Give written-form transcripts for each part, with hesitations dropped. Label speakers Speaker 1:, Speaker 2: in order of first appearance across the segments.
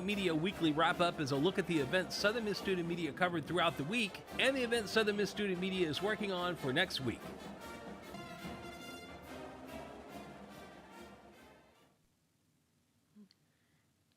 Speaker 1: Media Weekly Wrap Up is a look at the events Southern Miss Student Media covered throughout the week and the events Southern Miss Student Media is working on for next week.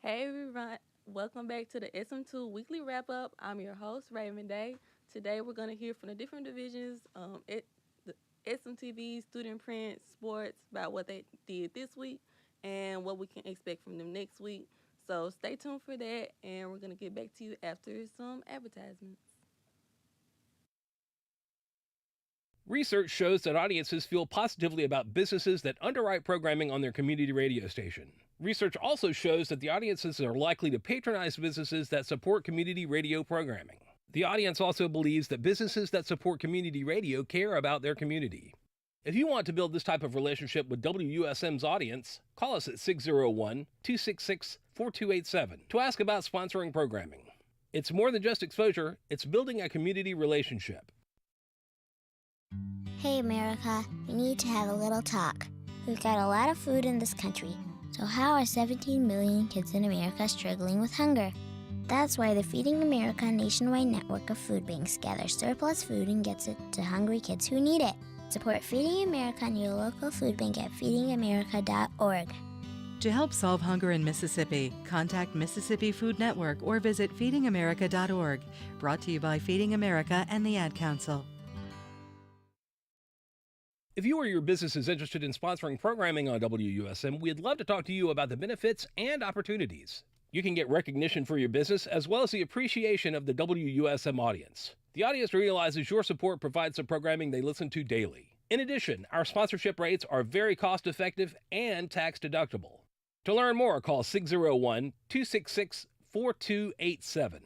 Speaker 2: Hey everyone, welcome back to the SM2 Weekly Wrap Up. I'm your host, Raymond Day. Today we're going to hear from the different divisions, the SMTV, student print, sports, about what they did this week and what we can expect from them next week. So stay tuned for that, and we're going to get back to you after some advertisements.
Speaker 1: Research shows that audiences feel positively about businesses that underwrite programming on their community radio station. Research also shows that the audiences are likely to patronize businesses that support community radio programming. The audience also believes that businesses that support community radio care about their community. If you want to build this type of relationship with WUSM's audience, call us at 601-266-4287 to ask about sponsoring programming. It's more than just exposure, it's building a community relationship.
Speaker 3: Hey America, we need to have a little talk. We've got a lot of food in this country, so how are 17 million kids in America struggling with hunger? That's why the Feeding America nationwide network of food banks gathers surplus food and gets it to hungry kids who need it. Support Feeding America and your local food bank at feedingamerica.org.
Speaker 4: To help solve hunger in Mississippi, contact Mississippi Food Network or visit feedingamerica.org. Brought to you by Feeding America and the Ad Council.
Speaker 1: If you or your business is interested in sponsoring programming on WUSM, we'd love to talk to you about the benefits and opportunities. You can get recognition for your business as well as the appreciation of the WUSM audience. The audience realizes your support provides the programming they listen to daily. In addition, our sponsorship rates are very cost-effective and tax-deductible. To learn more, call 601-266-4287.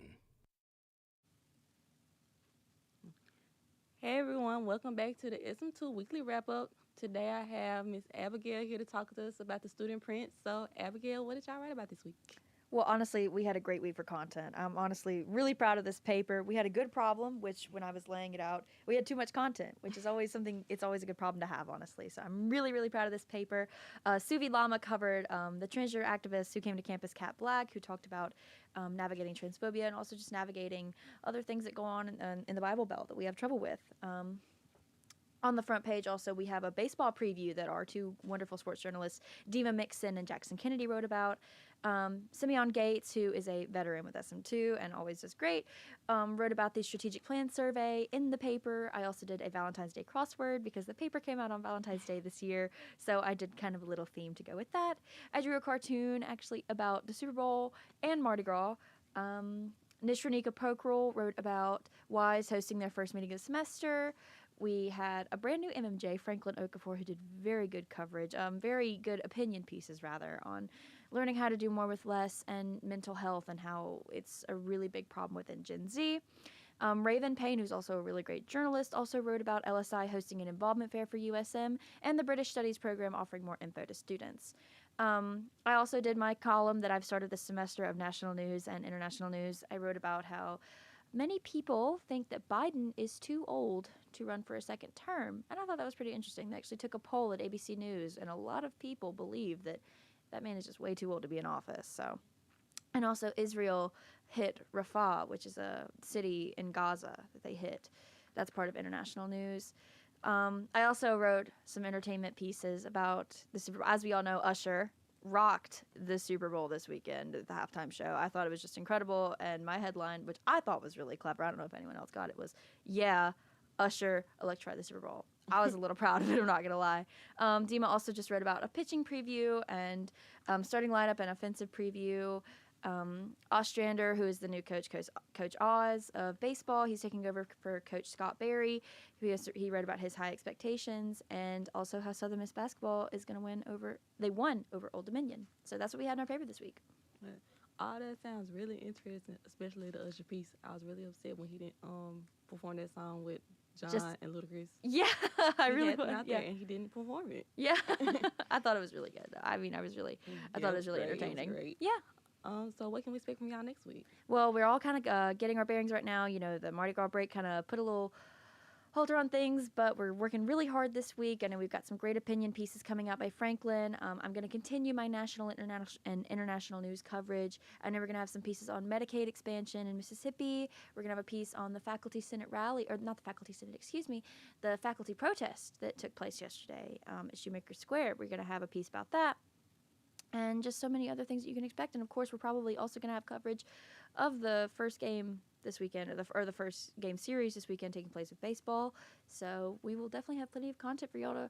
Speaker 2: Hey everyone, welcome back to the SM2 Weekly Wrap Up. Today I have Miss Abigail here to talk to us about the student print. So Abigail, what did y'all write about this week?
Speaker 5: Well, honestly, we had a great week for content. I'm honestly really proud of this paper. We had a good problem, which when I was laying it out, we had too much content, which is always something, it's always a good problem to have, honestly. So I'm really, really proud of this paper. Suvi Lama covered the transgender activists who came to campus, Cat Black, who talked about navigating transphobia and also just navigating other things that go on in the Bible Belt that we have trouble with. On the front page, also, we have a baseball preview that our two wonderful sports journalists, Dima Mixon and Jackson Kennedy, wrote about. Simeon Gates, who is a veteran with SM2 and always does great, wrote about the strategic plan survey in the paper. I also did a Valentine's Day crossword because the paper came out on Valentine's Day this year, so I did kind of a little theme to go with that. I drew a cartoon, actually, about the Super Bowl and Mardi Gras. Nishranika Pokral wrote about WISE hosting their first meeting of the semester. We had a brand new MMJ, Franklin Okafor, who did very good coverage, very good opinion pieces, rather, on learning how to do more with less and mental health and how it's a really big problem within Gen Z. Raven Payne, who's also a really great journalist, also wrote about LSI hosting an involvement fair for USM and the British Studies program offering more info to students. I also did my column that I've started this semester of national news and international news. I wrote about how many people think that Biden is too old to run for a second term. And I thought that was pretty interesting. They actually took a poll at ABC News, and a lot of people believe that that man is just way too old to be in office. So, and also Israel hit Rafah, which is a city in Gaza that they hit. That's part of international news. I also wrote some entertainment pieces about the Super Bowl. As we all know, Usher rocked the Super Bowl this weekend at the halftime show. I thought it was just incredible, and my headline, which I thought was really clever, I don't know if anyone else got it, was, "Yeah, Usher electrified the Super Bowl." I was a little proud of it, I'm not going to lie. Dima also just wrote about a pitching preview and starting lineup and offensive preview. Ostrander, who is the new Coach Oz of baseball, he's taking over for Coach Scott Berry. He wrote about his high expectations and also how Southern Miss basketball is going to won over Old Dominion. So that's what we had in our paper this week.
Speaker 2: All that sounds really interesting, especially the Usher piece. I was really upset when he didn't perform that song with John and Ludacris.
Speaker 5: Yeah, I really
Speaker 2: was.
Speaker 5: out there,
Speaker 2: and he didn't perform it.
Speaker 5: Yeah, I thought it was really good. I mean, I thought it was really entertaining.
Speaker 2: It was great.
Speaker 5: Yeah.
Speaker 2: So what can we expect from y'all next week?
Speaker 5: Well, we're all kind of getting our bearings right now. You know, the Mardi Gras break kind of put a little halter on things, but we're working really hard this week. I know we've got some great opinion pieces coming out by Franklin. I'm going to continue my national and international news coverage. I know we're going to have some pieces on Medicaid expansion in Mississippi. We're going to have a piece on the Faculty Senate rally, or not the Faculty Senate, excuse me, the faculty protest that took place yesterday at Shoemaker Square. We're going to have a piece about that. And just so many other things that you can expect. And of course, we're probably also going to have coverage of the first game this weekend, or the first game series this weekend taking place with baseball. So we will definitely have plenty of content for y'all to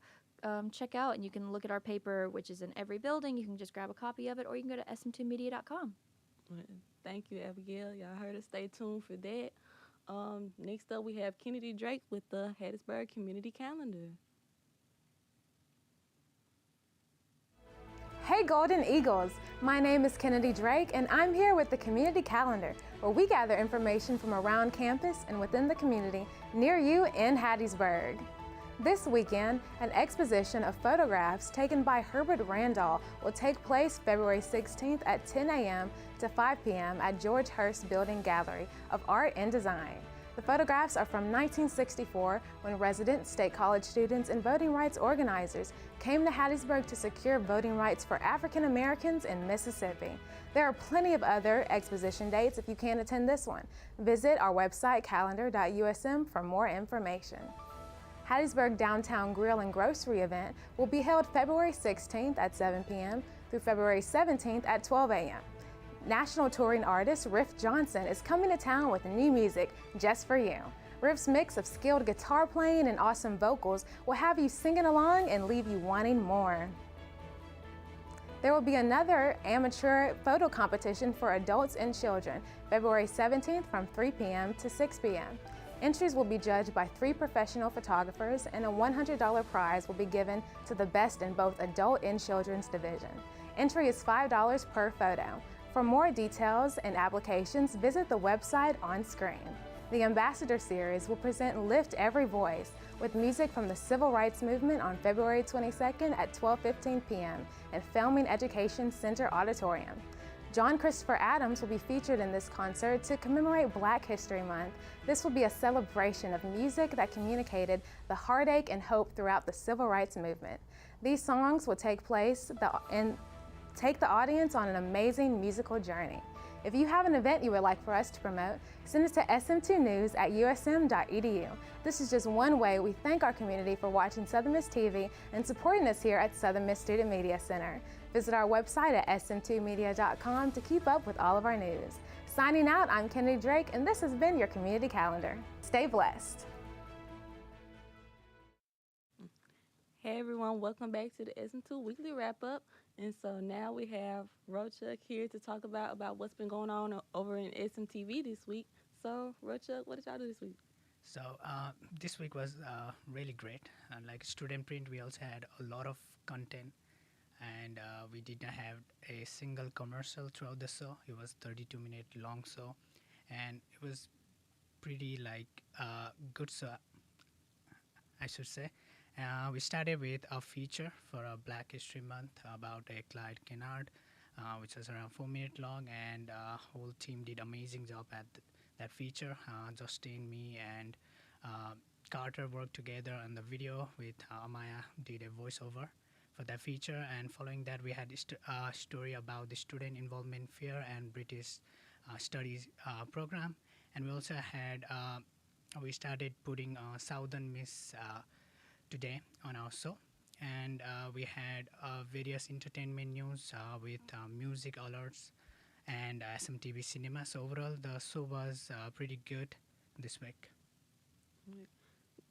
Speaker 5: check out. And you can look at our paper, which is in every building. You can just grab a copy of it, or you can go to sm2media.com.
Speaker 2: Thank you, Abigail. Y'all heard us. Stay tuned for that. Next up, we have Kennedy Drake with the Hattiesburg Community Calendar.
Speaker 6: Hey Golden Eagles! My name is Kennedy Drake and I'm here with the Community Calendar, where we gather information from around campus and within the community near you in Hattiesburg. This weekend, an exposition of photographs taken by Herbert Randall will take place February 16th at 10 a.m. to 5 p.m. at George Hurst Building Gallery of Art and Design. The photographs are from 1964, when resident State College students and voting rights organizers came to Hattiesburg to secure voting rights for African Americans in Mississippi. There are plenty of other exposition dates if you can't attend this one. Visit our website calendar.usm for more information. Hattiesburg Downtown Grill and Grocery event will be held February 16th at 7 p.m. through February 17th at 12 a.m. National touring artist Riff Johnson is coming to town with new music just for you. Riff's mix of skilled guitar playing and awesome vocals will have you singing along and leave you wanting more. There will be another amateur photo competition for adults and children, February 17th from 3 p.m. to 6 p.m. Entries will be judged by 3 professional photographers, and a $100 prize will be given to the best in both adult and children's division. Entry is $5 per photo. For more details and applications, visit the website on screen. The Ambassador Series will present Lift Every Voice with music from the Civil Rights Movement on February 22nd at 12:15 p.m. in Filming Education Center Auditorium. John Christopher Adams will be featured in this concert to commemorate Black History Month. This will be a celebration of music that communicated the heartache and hope throughout the Civil Rights Movement. These songs will take the audience on an amazing musical journey. If you have an event you would like for us to promote, send it to sm2news@usm.edu. This is just one way we thank our community for watching Southern Miss TV and supporting us here at Southern Miss Student Media Center. Visit our website at sm2media.com to keep up with all of our news. Signing out, I'm Kennedy Drake, and this has been your Community Calendar. Stay blessed.
Speaker 2: Hey everyone, welcome back to the SM2 Weekly Wrap Up. And so now we have Rochuck here to talk about what's been going on over in SMTV this week. So Rochuck, what did y'all do this week?
Speaker 7: So this week was really great. Like student print, we also had a lot of content, and we did not have a single commercial throughout the show. It was 32-minute long show, and it was pretty good show, I should say. We started with a feature for a Black History Month about a Clyde Kennard, which was around 4 minutes long, and whole team did amazing job at that feature. Justin, me, and Carter worked together on the video with Amaya did a voiceover for that feature, and following that we had a story about the Student Involvement Fair and British Studies program, and we also had we started putting Southern Miss today on our show, and we had various entertainment news with music alerts and SMTV cinema. So overall the show was pretty good this week.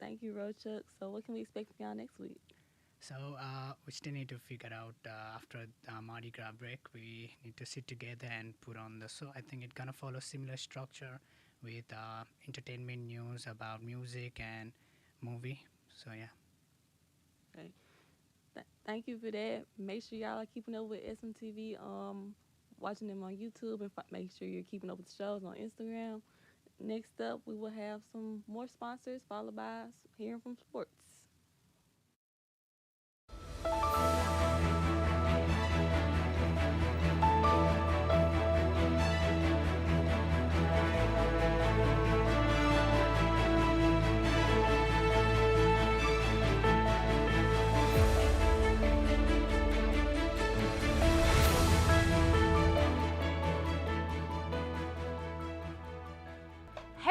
Speaker 2: Thank you, Rochuck. So what can we expect from y'all next week?
Speaker 7: So we still need to figure out after Mardi Gras break, we need to sit together and put on the show. I think it's gonna follow similar structure with entertainment news about music and movie. So yeah.
Speaker 2: Okay. Thank you for that. Make sure y'all are keeping up with SMTV, watching them on YouTube, and make sure you're keeping up with the shows on Instagram. Next up, we will have some more sponsors, followed by hearing from sports.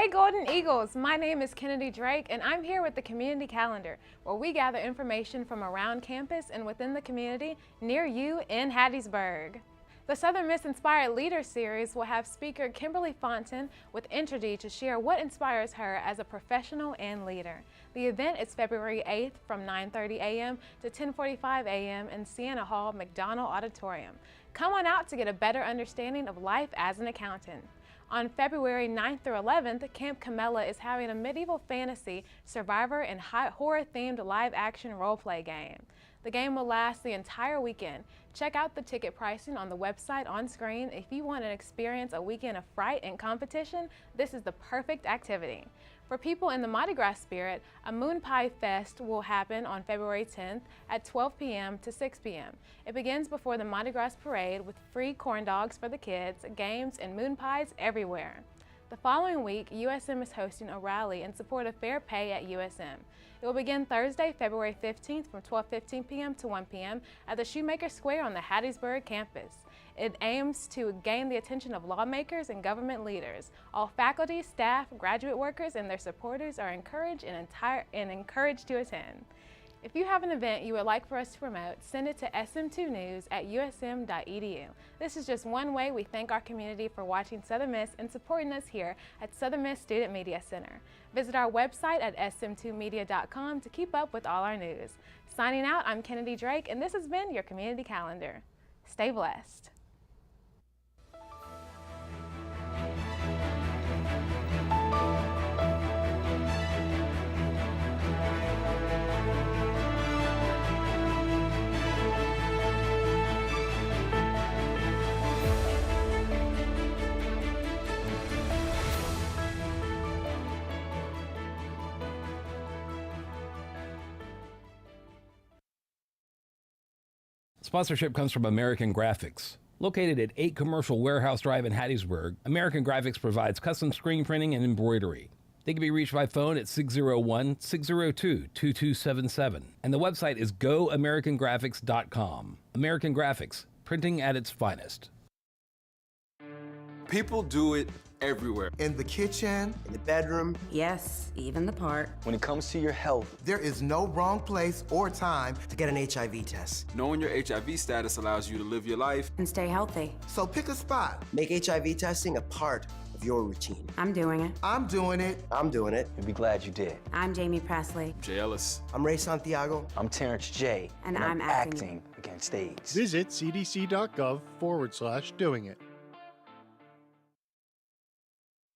Speaker 6: Hey Golden Eagles, my name is Kennedy Drake and I'm here with the Community Calendar, where we gather information from around campus and within the community near you in Hattiesburg. The Southern Miss Inspired Leader Series will have speaker Kimberly Fonten with Entergy to share what inspires her as a professional and leader. The event is February 8th from 9:30 a.m. to 10:45 a.m. in Sienna Hall, McDonald Auditorium. Come on out to get a better understanding of life as an accountant. On February 9th through 11th, Camp Camella is having a medieval fantasy, survivor, and horror-themed live-action role-play game. The game will last the entire weekend. Check out the ticket pricing on the website on screen. If you want to experience a weekend of fright and competition, this is the perfect activity. For people in the Mardi Gras spirit, a Moon Pie Fest will happen on February 10th at 12 p.m. to 6 p.m. It begins before the Mardi Gras parade with free corn dogs for the kids, games, and moon pies everywhere. The following week, USM is hosting a rally in support of fair pay at USM. It will begin Thursday, February 15th from 12:15 p.m. to 1 p.m. at the Shoemaker Square on the Hattiesburg campus. It aims to gain the attention of lawmakers and government leaders. All faculty, staff, graduate workers, and their supporters are encouraged to attend. If you have an event you would like for us to promote, send it to sm2news@usm.edu. This is just one way we thank our community for watching Southern Miss and supporting us here at Southern Miss Student Media Center. Visit our website at sm2media.com to keep up with all our news. Signing out, I'm Kennedy Drake, and this has been your Community Calendar. Stay blessed.
Speaker 1: Sponsorship comes from American Graphics. Located at 8 Commercial Warehouse Drive in Hattiesburg, American Graphics provides custom screen printing and embroidery. They can be reached by phone at 601-602-2277, and the website is goamericangraphics.com. American Graphics, printing at its finest.
Speaker 8: People do it everywhere.
Speaker 9: In the kitchen,
Speaker 10: in the bedroom.
Speaker 11: Yes, even the park.
Speaker 10: When it comes to your health,
Speaker 9: there is no wrong place or time
Speaker 10: to get an HIV test.
Speaker 8: Knowing your HIV status allows you to live your life
Speaker 11: and stay healthy.
Speaker 9: So pick a spot.
Speaker 10: Make HIV testing a part of your routine.
Speaker 11: I'm doing it.
Speaker 9: I'm doing it.
Speaker 10: I'm doing it. You'll be glad you did.
Speaker 11: I'm Jamie Presley.
Speaker 8: I'm Jay Ellis.
Speaker 10: I'm Ray Santiago. I'm Terrence J.
Speaker 11: And I'm
Speaker 10: acting against AIDS.
Speaker 12: Visit cdc.gov/doing it.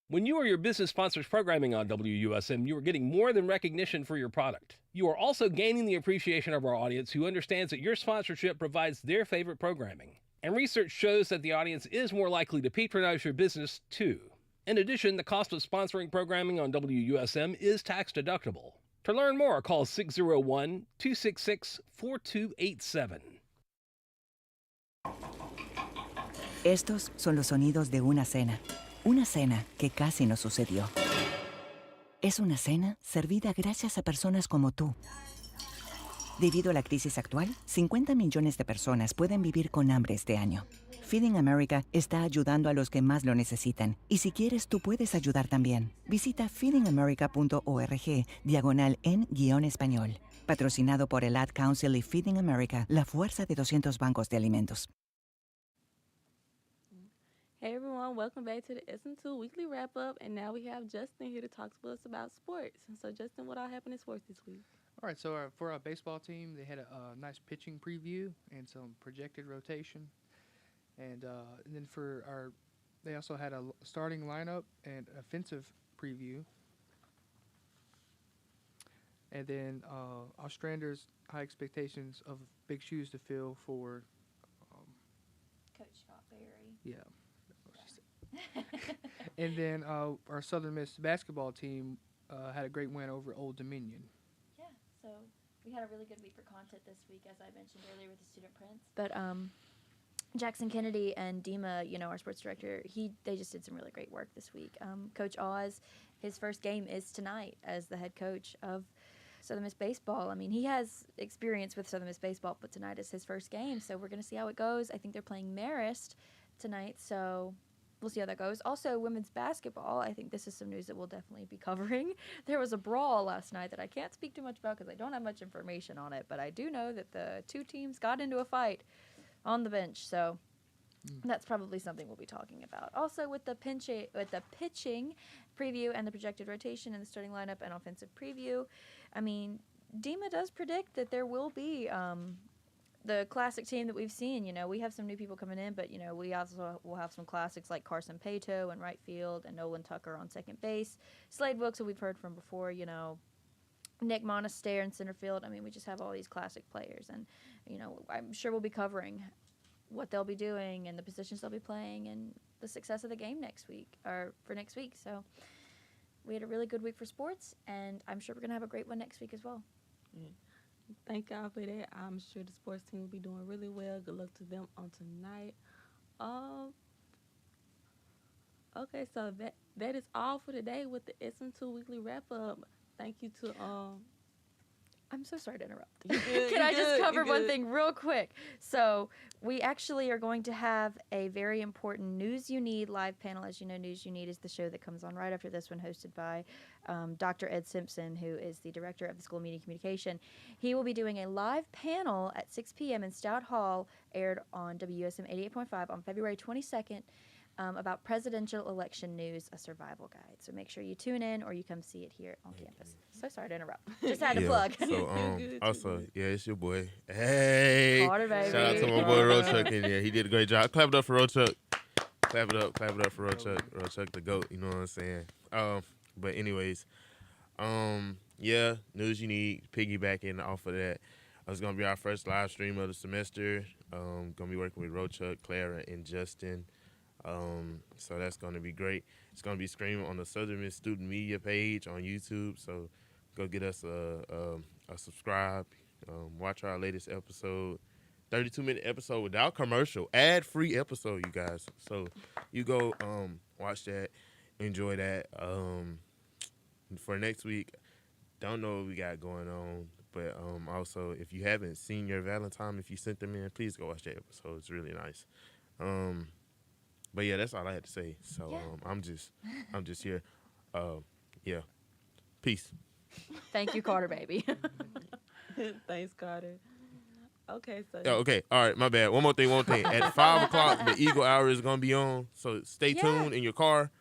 Speaker 1: When you or your business sponsors programming on WUSM, you are getting more than recognition for your product. You are also gaining the appreciation of our audience who understands that your sponsorship provides their favorite programming. And research shows that the audience is more likely to patronize your business, too. In addition, the cost of sponsoring programming on WUSM is tax deductible. To learn more, call 601-266-4287.
Speaker 13: Estos son los sonidos de una cena. Una cena que casi no sucedió. Es una cena servida gracias a personas como tú. Debido a la crisis actual, 50 millones de personas pueden vivir con hambre este año. Feeding America está ayudando a los que más lo necesitan. Y si quieres, tú puedes ayudar también. Visita feedingamerica.org/en-español. Patrocinado por el Ad Council y Feeding America, la fuerza de 200 bancos de alimentos.
Speaker 2: Hey everyone, welcome back to the SM2 Weekly Wrap Up, and now we have Justin here to talk to us about sports. So Justin, what all happened in sports this week?
Speaker 14: All right, so for our baseball team, they had a nice pitching preview and some projected rotation, and then they also had a starting lineup and offensive preview, and then Ostrander's high expectations of big shoes to fill for
Speaker 5: Coach Scott Berry.
Speaker 14: Yeah. And then our Southern Miss basketball team had a great win over Old Dominion.
Speaker 5: Yeah, so we had a really good week for content this week, as I mentioned earlier with the student prints. But Jackson Kennedy and Dima, our sports director, they just did some really great work this week. Coach Oz, his first game is tonight as the head coach of Southern Miss baseball. I mean, he has experience with Southern Miss baseball, but tonight is his first game, so we're going to see how it goes. I think they're playing Marist tonight, so we'll see how that goes. Also, women's basketball, I think this is some news that we'll definitely be covering. There was a brawl last night that I can't speak too much about because I don't have much information on it, but I do know that the two teams got into a fight on the bench, so that's probably something we'll be talking about. Also, with the pitching preview and the projected rotation and the starting lineup and offensive preview, I mean, Dima does predict that there will be the classic team that we've seen. You know, we have some new people coming in, but, you know, we also will have some classics like Carson Pato in right field and Nolan Tucker on second base. Slade Wilkes, who we've heard from before, you know, Nick Monasterio in center field. I mean, we just have all these classic players. And, you know, I'm sure we'll be covering what they'll be doing and the positions they'll be playing and the success of the game next week, or for next week. So we had a really good week for sports, and I'm sure we're going to have a great one next week as well.
Speaker 2: Yeah. Thank y'all for that. I'm sure the sports team will be doing really well. Good luck to them on tonight. Okay, so that is all for today with the SM2 Weekly Wrap Up. Thank you to
Speaker 5: I'm so sorry to interrupt.
Speaker 2: Good,
Speaker 5: Can I just
Speaker 2: good,
Speaker 5: cover one
Speaker 2: good.
Speaker 5: thing real quick? So we actually are going to have a very important News You Need live panel. As you know, News You Need is the show that comes on right after this one, hosted by Dr. Ed Simpson, who is the director of the School of Media Communication. He will be doing a live panel at 6 p.m. in Stout Hall, aired on WSM 88.5 on February 22nd. About presidential election news, a survival guide. So make sure you tune in or you come see it here on campus. So sorry to interrupt. Just had to plug.
Speaker 12: So also, yeah, it's your boy. Hey,
Speaker 5: Carter, baby.
Speaker 12: Shout out to my boy Rochuck in there. He did a great job. Clap it up for Rochuck. Clap it up for Rochuck. Rochuck the GOAT. You know what I'm saying? But anyways, yeah, news you need. Piggybacking off of that, it's gonna be our first live stream of the semester. Gonna be working with Rochuck, Clara, and Justin. So that's going to be great. It's going to be streamed on the Southern Miss Student Media page on YouTube. So go get us a subscribe. Watch our latest episode, 32-minute episode without commercial, ad-free episode, you guys. So you go watch that, enjoy that. For next week, don't know what we got going on. But also, if you haven't seen your Valentine, if you sent them in, please go watch that episode. It's really nice. But yeah, that's all I had to say. So I'm just here. Yeah. Peace.
Speaker 5: Thank you, Carter, baby.
Speaker 2: Thanks, Carter. Okay, so.
Speaker 12: Oh, okay. All right. My bad. One more thing. At 5 o'clock, the Eagle Hour is gonna be on. So stay tuned in your car.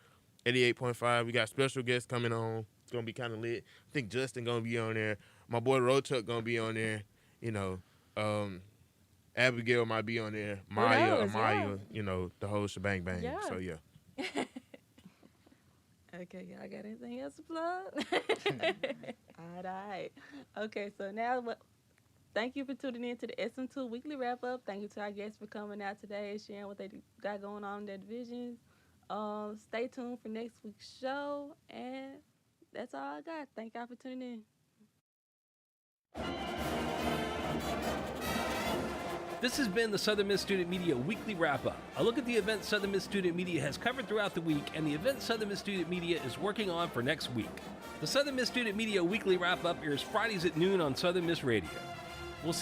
Speaker 12: 88.5. We got special guests coming on. It's gonna be kind of lit. I think Justin gonna be on there. My boy Rochuck gonna be on there. You know. Abigail might be on there. Maya, you know, the whole shebang bang.
Speaker 2: Yeah.
Speaker 12: So yeah.
Speaker 2: Okay, y'all got anything else to plug? All right. Okay, so now thank you for tuning in to the SM2 Weekly Wrap Up. Thank you to our guests for coming out today and sharing what they got going on in their divisions. Stay tuned for next week's show, and that's all I got. Thank y'all for tuning in.
Speaker 1: This has been the Southern Miss Student Media Weekly Wrap-Up. A look at the events Southern Miss Student Media has covered throughout the week and the events Southern Miss Student Media is working on for next week. The Southern Miss Student Media Weekly Wrap-Up airs Fridays at noon on Southern Miss Radio.